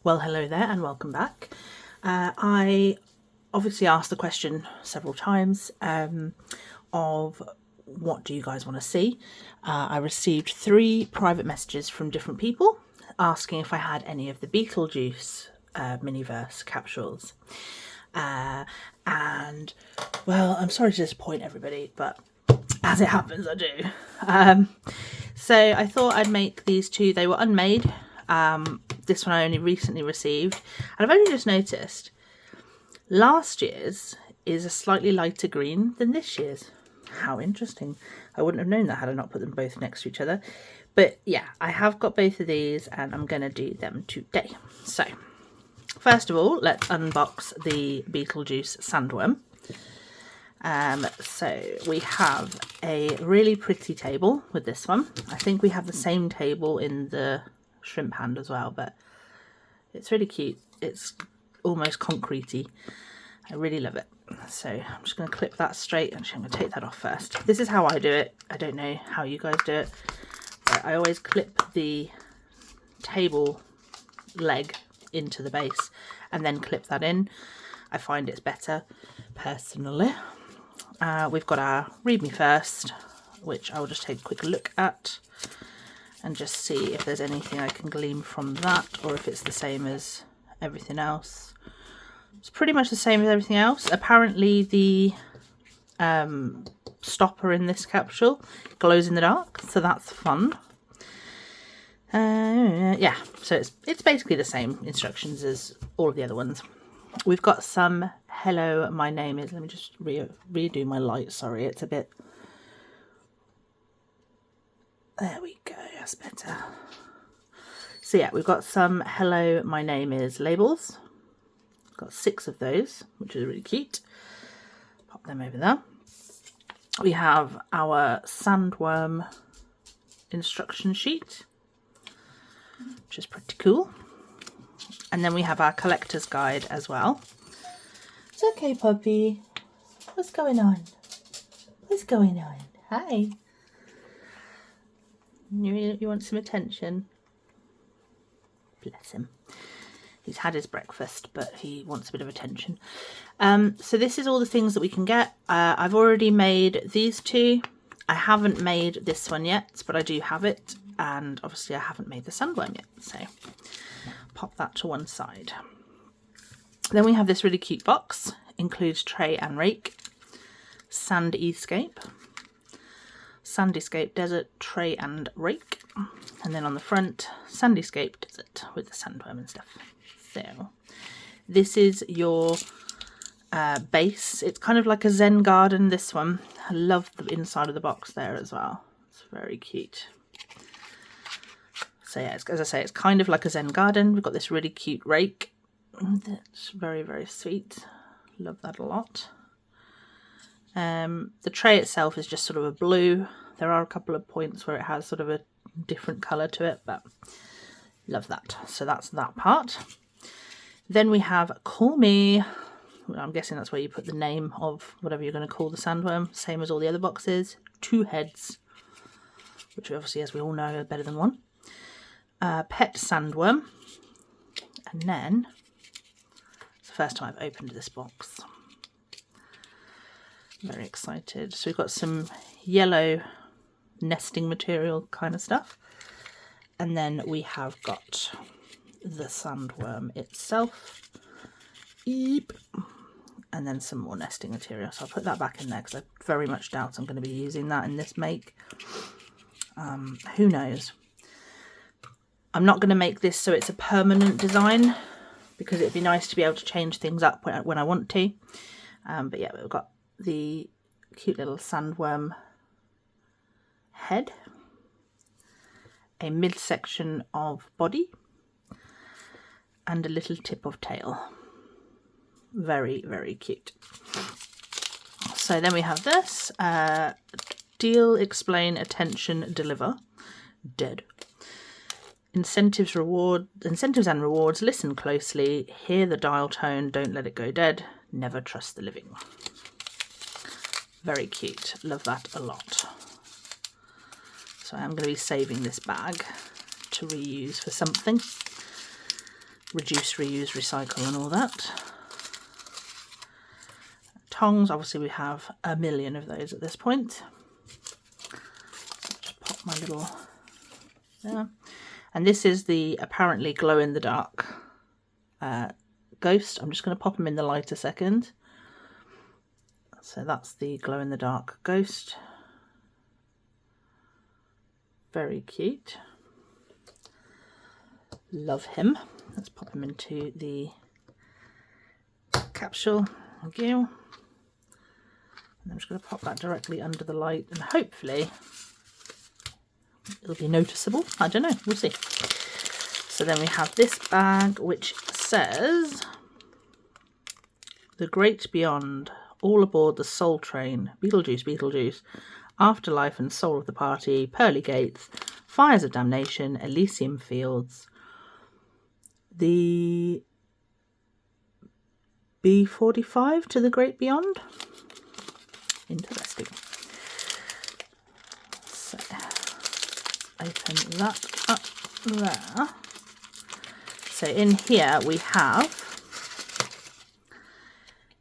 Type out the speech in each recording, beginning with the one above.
Well, hello there and welcome back. I obviously asked the question several times of what do you guys want to see. I received 3 private messages from different people asking if I had any of the Beetlejuice Mini Verse capsules. And, well, I'm sorry to disappoint everybody, but as it happens, I do. So I thought I'd make these 2. They were unmade. This one I only recently received, and I've only just noticed last year's is a slightly lighter green than this year's. How interesting. I wouldn't have known that had I not put them both next to each other. But yeah, I have got both of these and I'm going to do them today. So first of all, let's unbox the Beetlejuice Sandworm. So we have a really pretty table with this one. I think we have the same table in the shrimp hand as well, but it's really cute. It's almost concretey. I really love it. So I'm just going to clip that straight. Actually, I'm going to take that off first. This is how I do it. I don't know how you guys do it, but I always clip the table leg into the base and then clip that in. I find it's better personally. We've got our Read Me First, which I will just take a quick look at and just see if there's anything I can glean from that, or if it's the same as everything else. It's pretty much the same as everything else. Apparently the stopper in this capsule glows in the dark, so that's fun. Yeah, so it's basically the same instructions as all of the other ones. We've got some hello, my name is, let me just redo my light, sorry, it's a bit, there we go, that's better. So yeah, we've got some hello, my name is labels. Got 6 of those, which is really cute. Pop them over there. We have our Sandworm instruction sheet, which is pretty cool. And then we have our collector's guide as well. It's okay, puppy. What's going on? What's going on? Hi. You want some attention? Bless him. He's had his breakfast, but he wants a bit of attention. So this is all the things that we can get. I've already made these 2. I haven't made this one yet, but I do have it. And obviously I haven't made the Sandworm yet. So pop that to one side. Then we have this really cute box. Includes tray and rake. Sandyscape. Sandyscape desert, tray and rake. And then on the front, Sandyscape desert with the sandworm and stuff. So this is your base. It's kind of like a Zen garden, this one. I love the inside of the box there as well. It's very cute. So yeah, as I say, it's kind of like a Zen garden. We've got this really cute rake. That's very, very sweet. Love that a lot. The tray itself is just sort of a blue. There are a couple of points where it has sort of a different colour to it, but love that. So that's that part. Then we have Call Me. I'm guessing that's where you put the name of whatever you're going to call the sandworm, same as all the other boxes. 2 heads, which obviously, as we all know, are better than 1. Pet Sandworm. And then, it's the first time I've opened this box. Very excited. So we've got some yellow nesting material kind of stuff. And then we have got the sandworm itself. Eep. And then some more nesting material. So I'll put that back in there because I very much doubt I'm going to be using that in this make. Who knows? I'm not going to make this so it's a permanent design because it'd be nice to be able to change things up when I want to. But yeah, we've got the cute little sandworm head, a midsection of body, and a little tip of tail. Very, very cute. So then we have this. Deal, explain, attention, deliver. Dead. Incentives and rewards. Listen closely. Hear the dial tone. Don't let it go dead. Never trust the living. Very cute. Love that a lot. So I'm going to be saving this bag to reuse for something. reduce, reuse, recycle and all that. Tongs, obviously we have a million of those at this point. So just pop my little there. And this is the apparently glow-in-the-dark ghost. I'm just going to pop him in the light a second. So that's the glow-in-the-dark ghost. Very cute. Love him. Let's pop him into the capsule. Thank you. And I'm just going to pop that directly under the light and hopefully it'll be noticeable. I don't know. We'll see. So then we have this bag which says The Great Beyond, all aboard the Soul Train, Beetlejuice, Beetlejuice, Afterlife and Soul of the Party, Pearly Gates, Fires of Damnation, Elysium Fields, the B45 to the Great Beyond. Interesting. So, open that up there. So in here we have,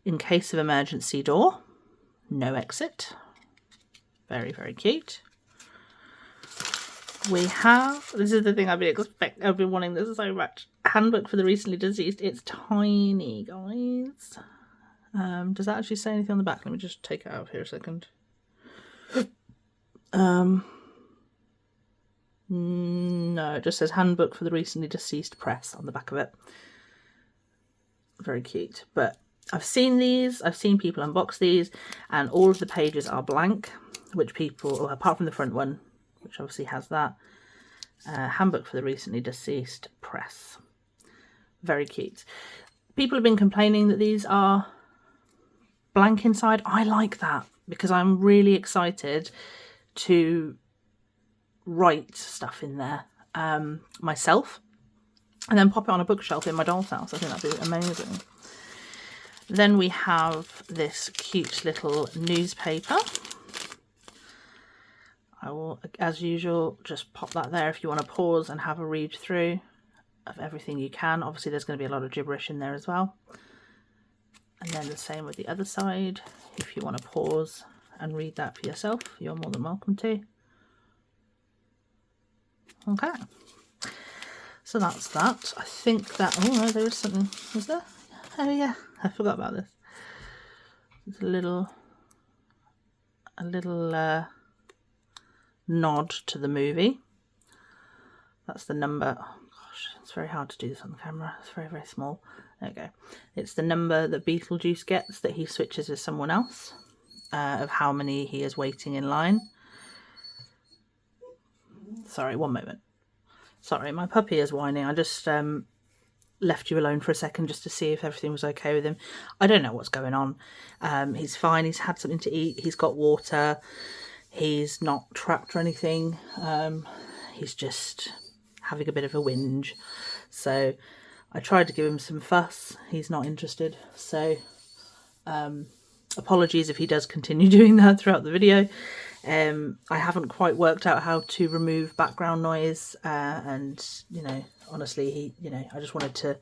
in case of emergency door, no exit. Very, very cute. We have, this is the thing I've been wanting this so much. Handbook for the recently deceased. It's tiny, guys. Does that actually say anything on the back? Let me just take it out here a second. No, it just says Handbook for the recently deceased press on the back of it. Very cute. But I've seen these, I've seen people unbox these, and all of the pages are blank, which people, apart from the front one, which obviously has that, Handbook for the recently deceased press. Very cute. People have been complaining that these are blank inside. I like that because I'm really excited to write stuff in there myself and then pop it on a bookshelf in my doll's house. I think that'd be amazing. Then we have this cute little newspaper. I will, as usual, just pop that there if you want to pause and have a read through of everything you can. Obviously there's going to be a lot of gibberish in there as well. And then the same with the other side. If you want to pause and read that for yourself, you're more than welcome to. Okay. So that's that. I think that, oh no, there is something, is there? Oh yeah, I forgot about this. It's a little nod to the movie. That's the number. Oh gosh, it's very hard to do this on the camera. It's very, very small. There we go. It's the number that Beetlejuice gets that he switches with someone else, of how many he is waiting in line. Sorry, one moment. Sorry, my puppy is whining. I just left you alone for a second just to see if everything was okay with him. I don't know what's going on. He's fine. He's had something to eat. He's got water. He's not trapped or anything. He's just having a bit of a whinge. So I tried to give him some fuss. He's not interested. So apologies if he does continue doing that throughout the video. I haven't quite worked out how to remove background noise, and you know, honestly, I just wanted to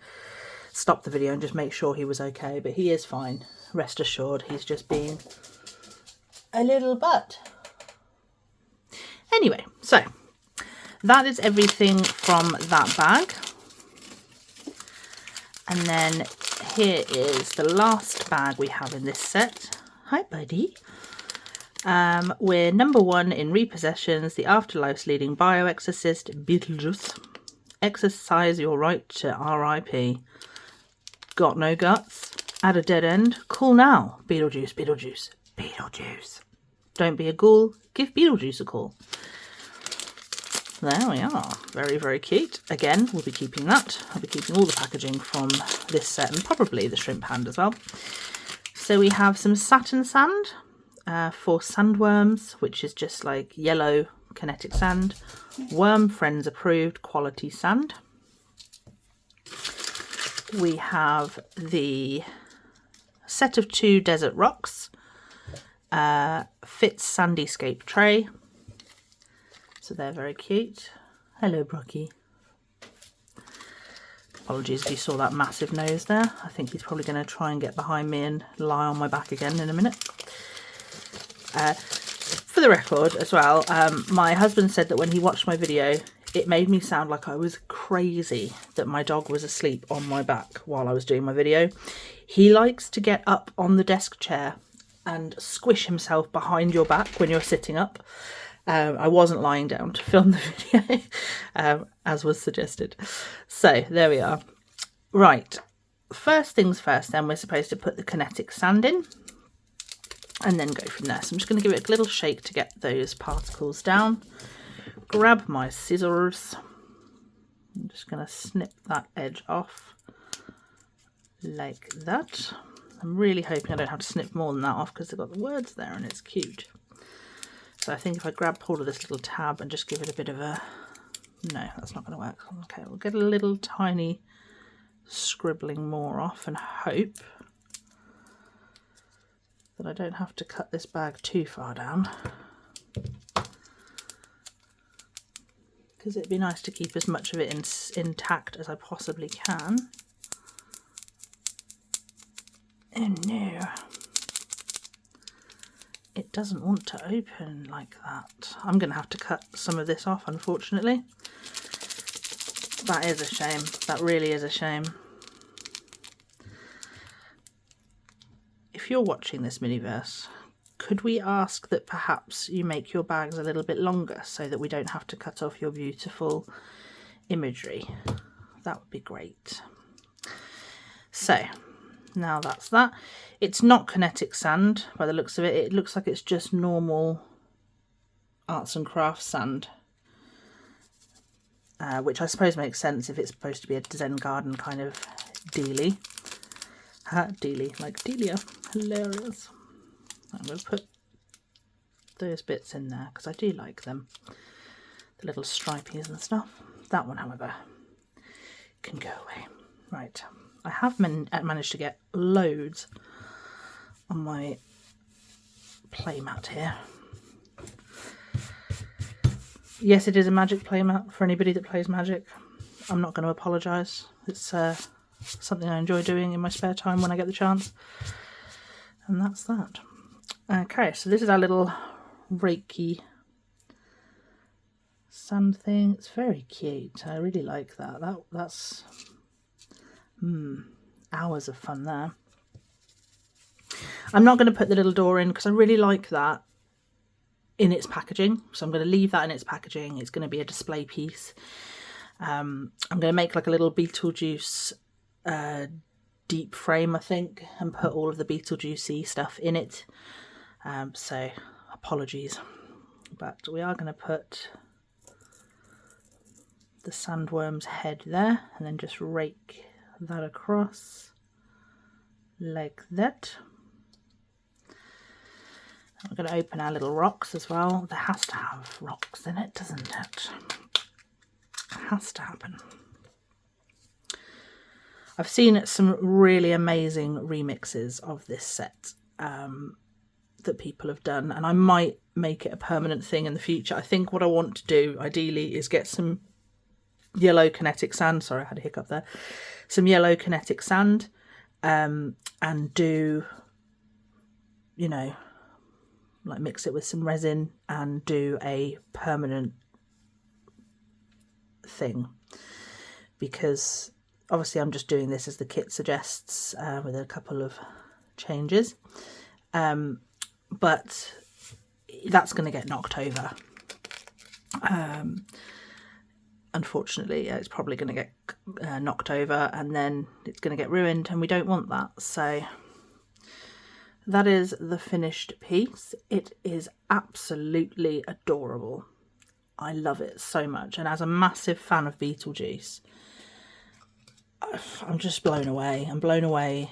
stop the video and just make sure he was okay, but he is fine. Rest assured, he's just being a little butt. Anyway, so that is everything from that bag. And then here is the last bag we have in this set. Hi, buddy. We're number 1 in repossessions, the Afterlife's leading bioexorcist, Beetlejuice. Exercise your right to RIP. Got no guts? At a dead end? Call now. Beetlejuice, Beetlejuice, Beetlejuice. Don't be a ghoul. Give Beetlejuice a call. There we are. Very, very cute. Again, we'll be keeping that. I'll be keeping all the packaging from this set and probably the shrimp hand as well. So we have some satin sand for sandworms, which is just like yellow kinetic sand. Worm Friends approved quality sand. We have the set of 2 desert rocks. Fits Sandyscape tray. So they're very cute. Hello, Brocky. Apologies if you saw that massive nose there. I think he's probably going to try and get behind me and lie on my back again in a minute. For the record as well, my husband said that when he watched my video, it made me sound like I was crazy that my dog was asleep on my back while I was doing my video. He likes to get up on the desk chair and squish himself behind your back when you're sitting up. I wasn't lying down to film the video, as was suggested. So there we are. Right, first things first then, we're supposed to put the kinetic sand in and then go from there. So I'm just going to give it a little shake to get those particles down. Grab my scissors. I'm just going to snip that edge off like that. I'm really hoping I don't have to snip more than that off because they've got the words there and it's cute. So I think if I grab hold of this little tab and just give it a bit of a... No, that's not going to work. Okay, we'll get a little tiny scribbling more off and hope that I don't have to cut this bag too far down. Because it'd be nice to keep as much of it intact as I possibly can. Oh no. It doesn't want to open like that. I'm going to have to cut some of this off, unfortunately. That is a shame. That really is a shame. If you're watching this Miniverse, could we ask that perhaps you make your bags a little bit longer so that we don't have to cut off your beautiful imagery? That would be great. So, now that's that. It's not kinetic sand by the looks of it. It looks like it's just normal arts and crafts sand, which I suppose makes sense if it's supposed to be a Zen garden kind of dealy. Dealy, like Delia. Hilarious. I'm going to put those bits in there because I do like them. The little stripies and stuff. That one, however, can go away. Right. I have managed to get loads on my playmat here. Yes, it is a magic playmat for anybody that plays magic. I'm not going to apologise. It's something I enjoy doing in my spare time when I get the chance. And that's that. Okay, so this is our little Reiki sand thing. It's very cute. I really like that. That's hours of fun there. I'm not going to put the little door in because I really like that in its packaging. So I'm going to leave that in its packaging. It's going to be a display piece. I'm going to make like a little Beetlejuice deep frame, I think, and put all of the Beetlejuice-y stuff in it. So apologies, but we are going to put the sandworm's head there and then just rake that across like that. We're going to open our little rocks as well. There has to have rocks in it, doesn't it? It has to happen. I've seen some really amazing remixes of this set that people have done, and I might make it a permanent thing in the future. I think what I want to do ideally is get some yellow kinetic sand, sorry I had a hiccup there, some yellow kinetic sand, and do, you know, like mix it with some resin and do a permanent thing, because obviously I'm just doing this as the kit suggests, with a couple of changes, but that's going to get knocked over. Unfortunately, it's probably going to get knocked over and then it's going to get ruined, and we don't want that. So that is the finished piece. It is absolutely adorable. I love it so much, and as a massive fan of Beetlejuice, I'm just blown away. I'm blown away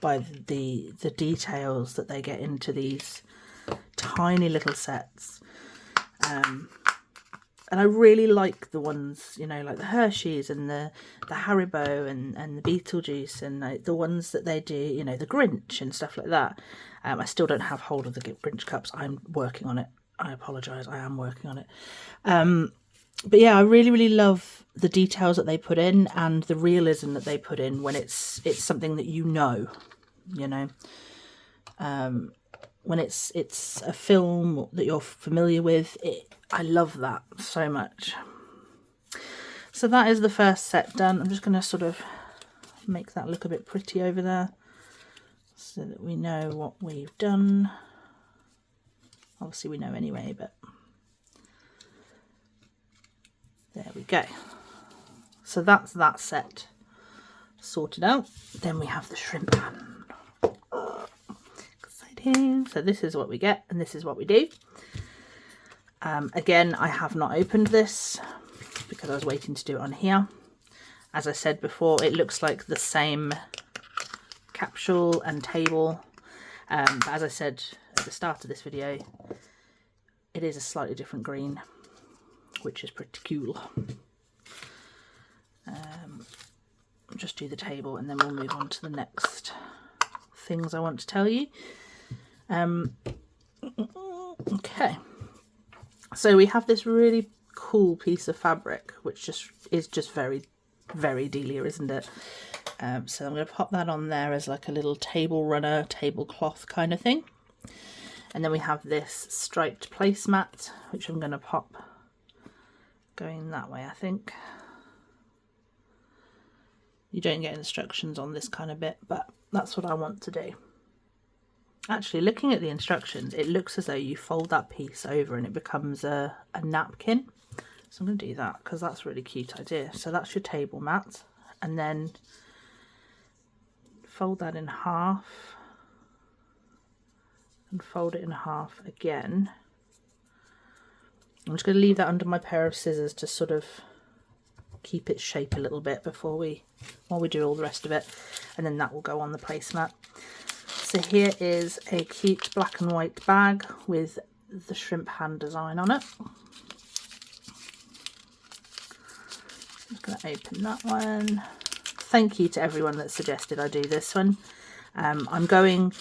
by the details that they get into these tiny little sets. And I really like the ones, you know, like the Hershey's and the Haribo and the Beetlejuice, and the ones that they do, you know, the Grinch and stuff like that. I still don't have hold of the Grinch cups. I'm working on it. I apologise. I am working on it. But yeah, I really love the details that they put in and the realism that they put in when it's something that you know. When it's a film that you're familiar with, I love that so much. So that is the first set done. I'm just going to sort of make that look a bit pretty over there so that we know what we've done. Obviously we know anyway, but there we go. So that's that set sorted out. Then we have the shrimp pan. Exciting. So this is what we get and this is what we do. Again, I have not opened this because I was waiting to do it on here. As I said before, it looks like the same capsule and table. But as I said at the start of this video, it is a slightly different green, which is pretty cool. Just do the table and then we'll move on to the next things I want to tell you. Okay, so we have this really cool piece of fabric, which is just very Delia, isn't it? So I'm going to pop that on there as like a little table runner, tablecloth kind of thing. And then we have this striped placemat, which I'm going to pop going that way, I think. You don't get instructions on this kind of bit, but that's what I want to do. Actually, looking at the instructions, it looks as though you fold that piece over and it becomes a napkin. So I'm going to do that because that's a really cute idea. So that's your table mat, and then fold that in half and fold it in half again. I'm just going to leave that under my pair of scissors to sort of keep its shape a little bit while we do all the rest of it, and then that will go on the placemat. So here is a cute black and white bag with the shrimp hand design on it. I'm just going to open that one. Thank you to everyone that suggested I do this one. I'm going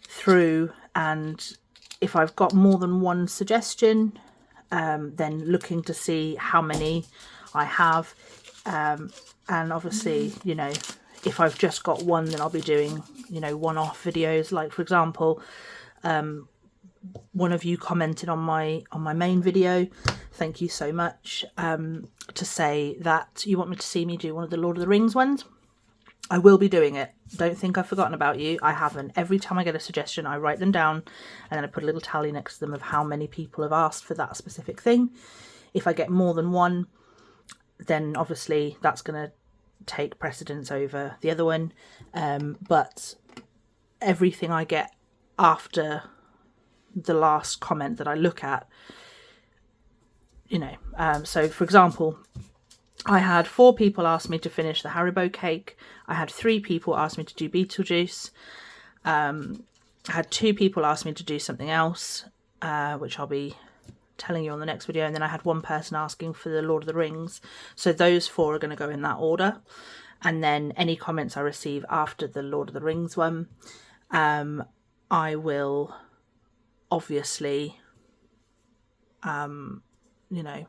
through, and if I've got more than one suggestion, then looking to see how many I have, and obviously, you know, if I've just got one, then I'll be doing, you know, one-off videos. Like for example, one of you commented on my main video, thank you so much, to say that you want me to see me do one of the Lord of the Rings ones. I will be doing it. Don't think I've forgotten about you. I haven't. Every time I get a suggestion, I write them down and then I put a little tally next to them of how many people have asked for that specific thing. If I get more than one, then obviously that's going to take precedence over the other one. But everything I get after the last comment that I look at, you know, so for example, I had 4 people ask me to finish the Haribo cake. I had 3 people ask me to do Beetlejuice. I had 2 people ask me to do something else, which I'll be telling you on the next video. And then I had 1 person asking for the Lord of the Rings. So those 4 are going to go in that order. And then any comments I receive after the Lord of the Rings one, I will obviously, you know,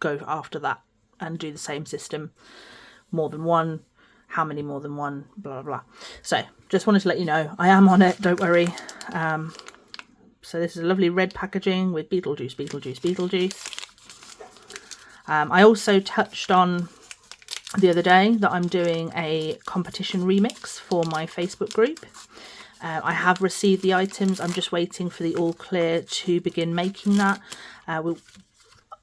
go after that and do the same system. More than one, how many more than one, blah, blah, blah. So just wanted to let you know, I am on it, don't worry. So this is a lovely red packaging with Beetlejuice, Beetlejuice, Beetlejuice. I also touched on the other day that I'm doing a competition remix for my Facebook group. I have received the items. I'm just waiting for the all clear to begin making that.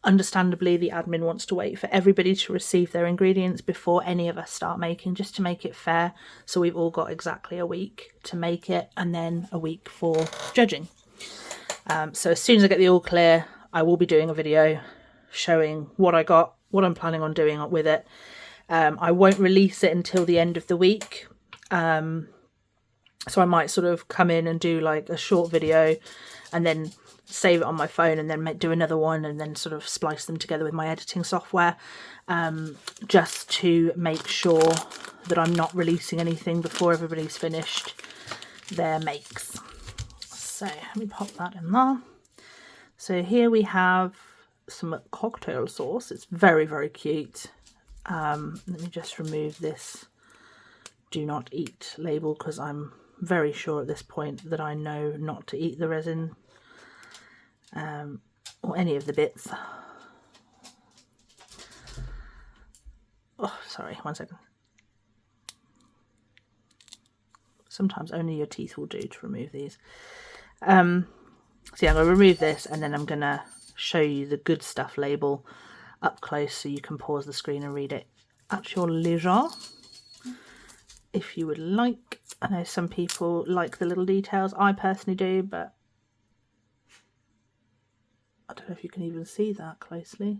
Understandably, the admin wants to wait for everybody to receive their ingredients before any of us start making, just to make it fair. So we've all got exactly a week to make it and then a week for judging. So as soon as I get the all clear, I will be doing a video showing what I got, what I'm planning on doing with it. I won't release it until the end of the week. So I might sort of come in and do like a short video and then save it on my phone and then do another one and then sort of splice them together with my editing software, just to make sure that I'm not releasing anything before everybody's finished their makes. So let me pop that in there. So here we have some cocktail sauce. It's very, very cute. Let me just remove this do not eat label, because I'm very sure at this point that I know not to eat the resin or any of the bits. Oh, sorry, 1 second. Sometimes only your teeth will do to remove these. So yeah, I'm going to remove this, and then I'm going to show you the good stuff label up close so you can pause the screen and read it at your leisure if you would like. I know some people like the little details. I personally do, but I don't know if you can even see that closely.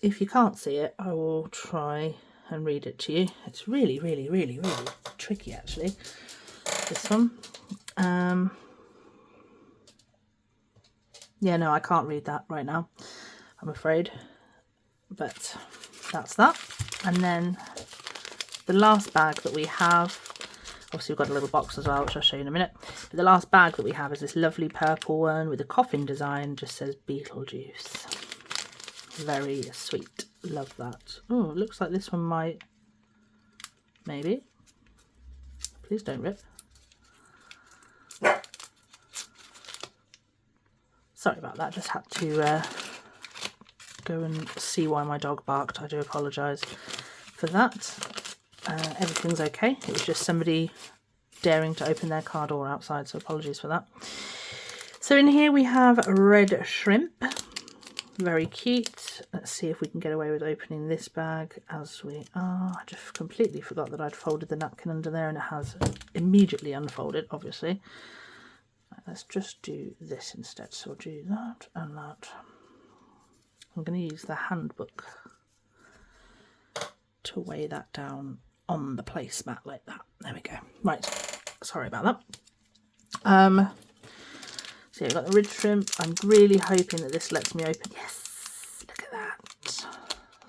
If you can't see it, I will try and read it to you. It's really, really, really, really tricky, actually, this one. Yeah, no, I can't read that right now, I'm afraid, but that's that. And then the last bag that we have, obviously we've got a little box as well, which I'll show you in a minute, but the last bag that we have is this lovely purple one with a coffin design, just says Beetlejuice. Very sweet, love that. Oh, it looks like this one might, maybe, please don't rip. Sorry about that, just had to go and see why my dog barked. I do apologise for that. Everything's okay. It was just somebody daring to open their car door outside, so apologies for that. So in here we have red shrimp. Very cute. Let's see if we can get away with opening this bag as we are. I just completely forgot that I'd folded the napkin under there, and it has immediately unfolded, obviously. Let's just do this instead. So we'll do that and that. I'm going to use the handbook to weigh that down on the placemat like that. There we go. Right, sorry about that. So you've got the red shrimp. I'm really hoping that this lets me open. Yes, look at that.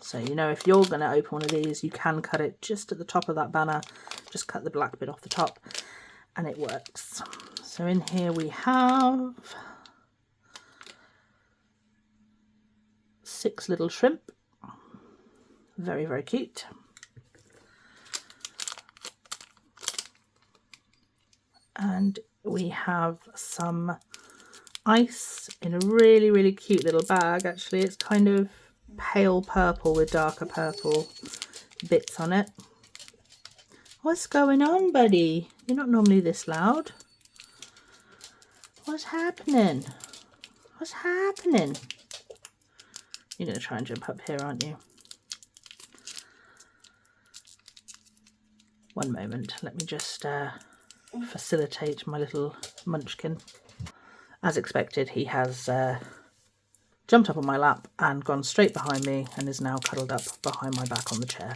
So you know, if you're going to open one of these, you can cut it just at the top of that banner. Just cut the black bit off the top and it works. So in here we have 6 little shrimp. Very, very cute. And we have some ice in a really, really cute little bag. Actually, it's kind of pale purple with darker purple bits on it. What's going on, buddy? You're not normally this loud. What's happening? What's happening? You're going to try and jump up here, aren't you? One moment. Let me just facilitate my little munchkin. As expected, he has jumped up on my lap and gone straight behind me and is now cuddled up behind my back on the chair.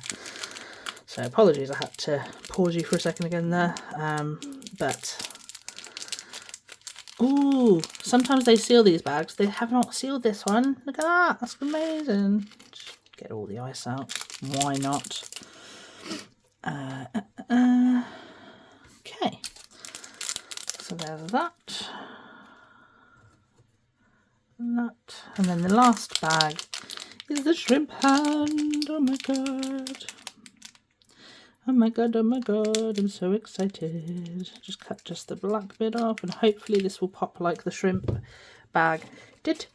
So apologies, I had to pause you for a second again there, but ooh, sometimes they seal these bags. They have not sealed this one. Look at that, that's amazing. Just get all the ice out, why not? Okay, so there's that. And that, and then the last bag is the shrimp hand. Oh my god, oh my god, oh my god, I'm so excited. Just cut just the black bit off and hopefully this will pop like the shrimp bag did.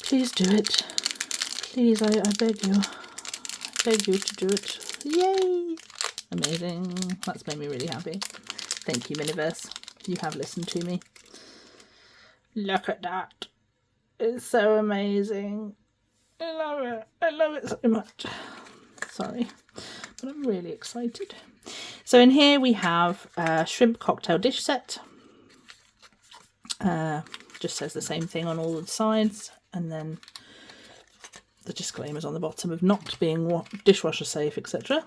Please do it, please, I beg you, I beg you to do it. Yay, amazing, that's made me really happy. Thank you, Miniverse, you have listened to me. Look at that. It's so amazing. I love it so much. Sorry, but I'm really excited. So in here we have a shrimp cocktail dish set. Just says the same thing on all the sides, and then the disclaimers on the bottom of not being dishwasher safe, etc.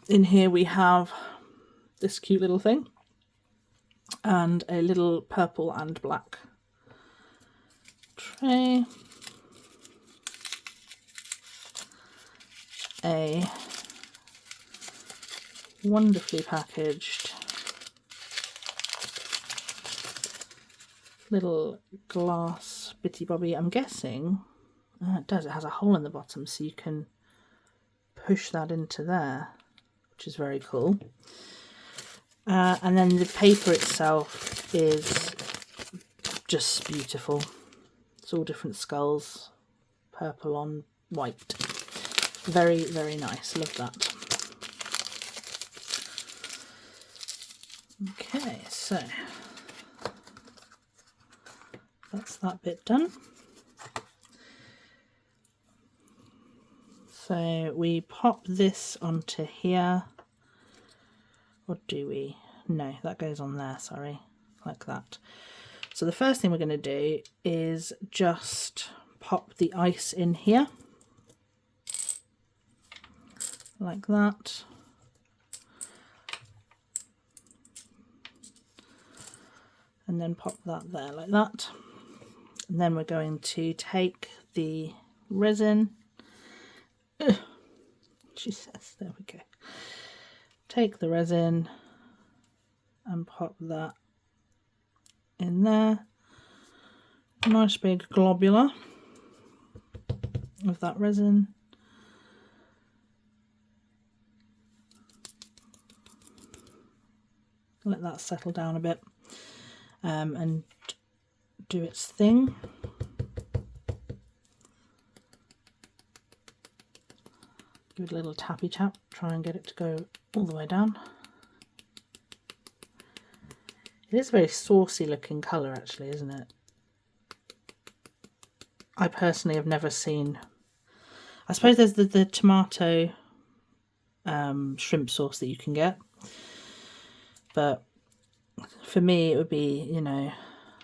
In here we have this cute little thing. And a little purple and black tray, a wonderfully packaged little glass bitty bobby. I'm guessing it does. It has a hole in the bottom, so you can push that into there, which is very cool. And then the paper itself is just beautiful. It's all different skulls, purple on white. Very, very nice. Love that. Okay, so that's that bit done. So we pop this onto here, or do we? No, that goes on there, sorry, like that. So the first thing we're going to do is just pop the ice in here, like that. And then pop that there like that. And then we're going to take the resin. She says, there we go. Take the resin and pop that in there. Nice big globular of that resin. Let that settle down a bit. And do its thing. Give it a little tappy tap, try and get it to go all the way down. It is a very saucy looking colour actually, isn't it? I personally have never seen, I suppose there's the tomato shrimp sauce that you can get, but for me it would be, you know,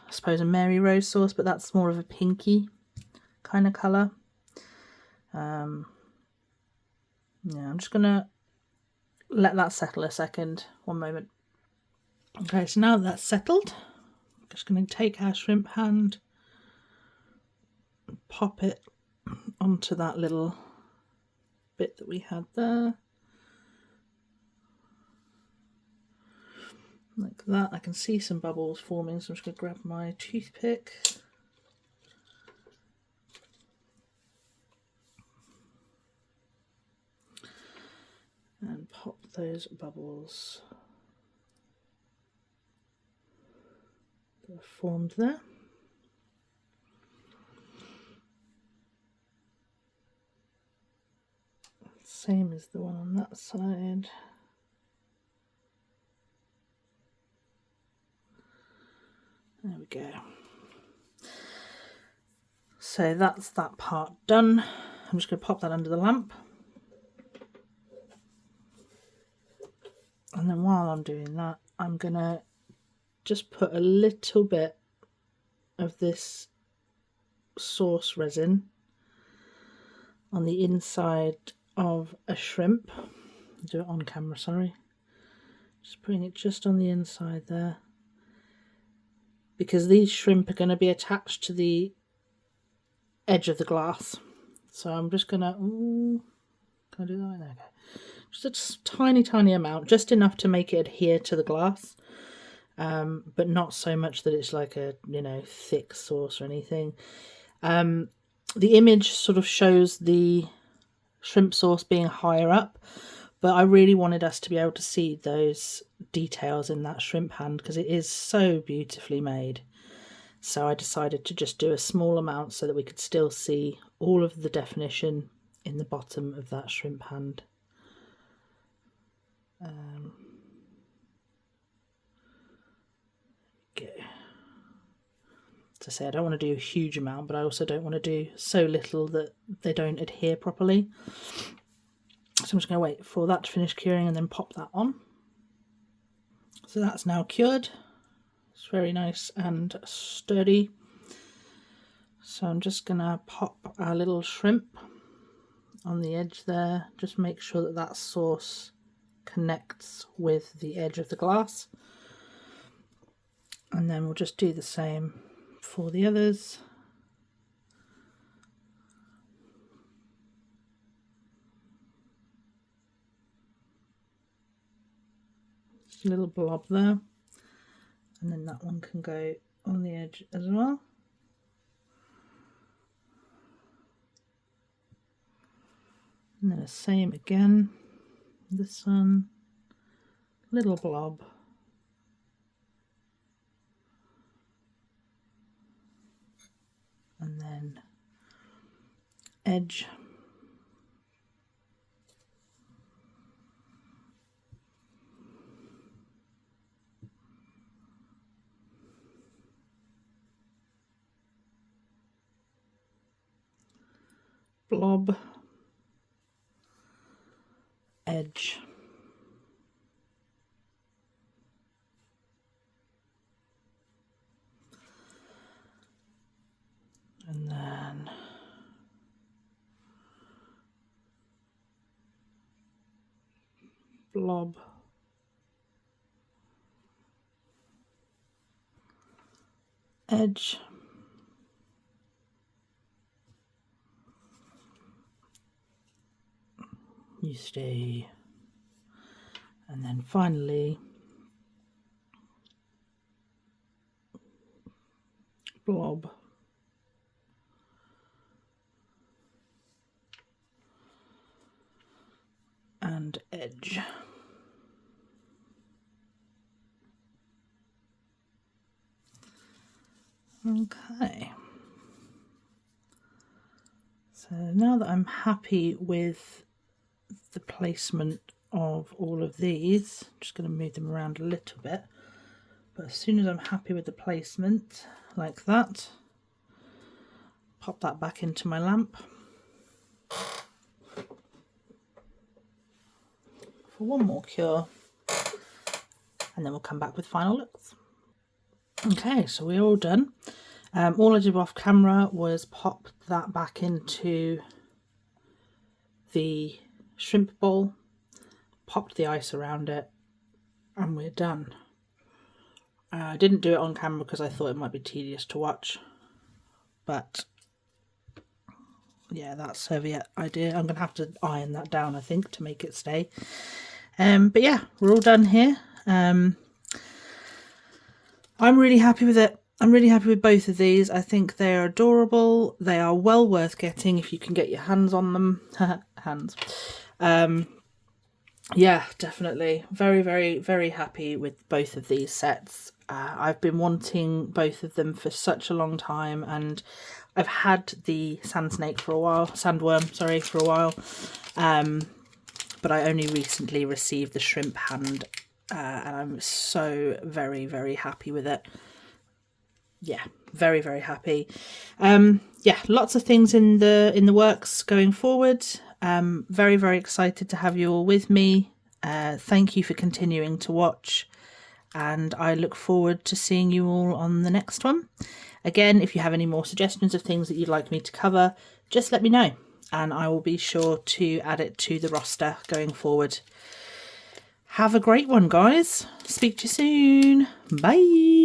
I suppose a Mary Rose sauce, but that's more of a pinky kind of colour. Yeah, I'm just gonna let that settle a second, one moment. Okay, so now that's settled, I'm just going to take our shrimp hand, pop it onto that little bit that we had there. Like that. I can see some bubbles forming, so I'm just going to grab my toothpick. And pop those bubbles that are formed there. Same as the one on that side. There we go. So that's that part done. I'm just going to pop that under the lamp. And then while I'm doing that, I'm going to just put a little bit of this sauce resin on the inside of a shrimp. I'll do it on camera, sorry. Just putting it just on the inside there, because these shrimp are going to be attached to the edge of the glass. So I'm just going to, can I do that? There we go. Just a tiny amount, just enough to make it adhere to the glass, but not so much that it's like a, you know, thick sauce or anything. The image sort of shows the shrimp sauce being higher up, but I really wanted us to be able to see those details in that shrimp hand because it is so beautifully made. So I decided to just do a small amount so that we could still see all of the definition in the bottom of that shrimp hand. Okay. As I say, I don't want to do a huge amount, but I also don't want to do so little that they don't adhere properly. So I'm just going to wait for that to finish curing and then pop that on. So that's now cured. It's very nice and sturdy. So I'm just going to pop our little shrimp on the edge there. Just make sure that that sauce connects with the edge of the glass. And then we'll just do the same for the others. Just a little blob there. And then that one can go on the edge as well. And then the same again, this one, little blob. And then edge. Blob. Edge. And then blob. Edge. You stay. And then finally blob. And edge. Okay. So now that I'm happy with the placement of all of these, I'm just going to move them around a little bit, but as soon as I'm happy with the placement like that, pop that back into my lamp for one more cure, and then we'll come back with final looks. Okay, so we're all done. All I did off camera was pop that back into the shrimp bowl, popped the ice around it, and we're done. I didn't do it on camera because I thought it might be tedious to watch, but yeah, that serviette idea, I'm gonna have to iron that down, I think, to make it stay. But yeah, we're all done here. I'm really happy with it. I'm really happy with both of these. I think they are adorable. They are well worth getting if you can get your hands on them. Hands. Yeah, definitely. Very, very, very happy with both of these sets. I've been wanting both of them for such a long time, and I've had the sandworm for a while. But I only recently received the shrimp hand, and I'm so very, very happy with it. Yeah, very, very happy. Yeah, lots of things in the works going forward. Very, very excited to have you all with me. Thank you for continuing to watch, and I look forward to seeing you all on the next one. Again, if you have any more suggestions of things that you'd like me to cover, just let me know, and I will be sure to add it to the roster going forward. Have a great one, guys. Speak to you soon. Bye.